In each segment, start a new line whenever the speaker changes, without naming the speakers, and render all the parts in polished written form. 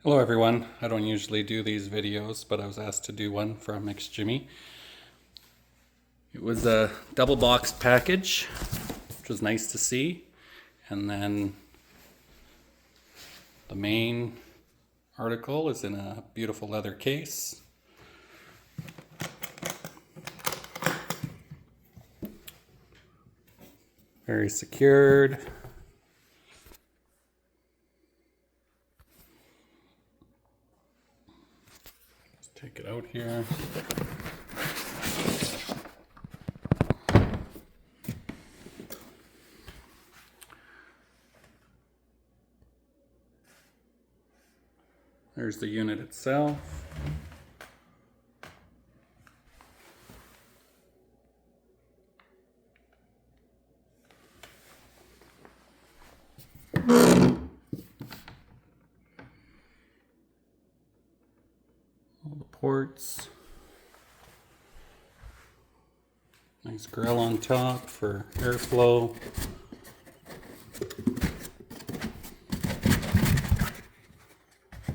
Hello everyone. I don't usually do these videos, but I was asked to do one from McJimmy. It was a double boxed package, which was nice to see. And then the main article is in a beautiful leather case. Very secured. Let's take it out here. There's the unit itself. All the ports. Nice grill on top for airflow.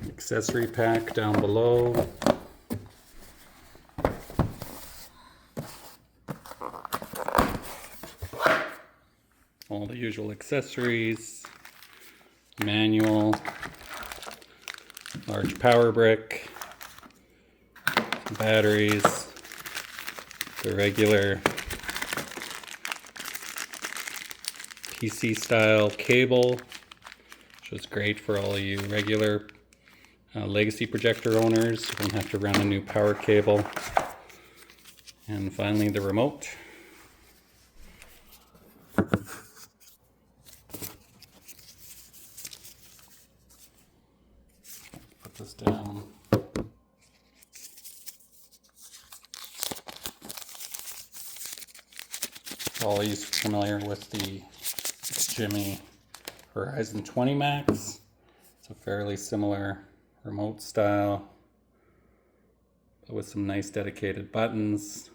Accessory pack down below. All the usual accessories, manual, large power brick, batteries, the regular PC style cable, which is great for all you regular legacy projector owners. You don't have to run a new power cable. And finally the remote. Put this down. Always familiar with the Jimmy Horizon 20 Max. It's a fairly similar remote style, but with some nice dedicated buttons.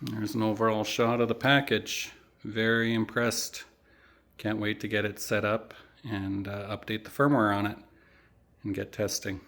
There's an overall shot of the package. Very impressed. Can't wait to get it set up and update the firmware on it and get testing.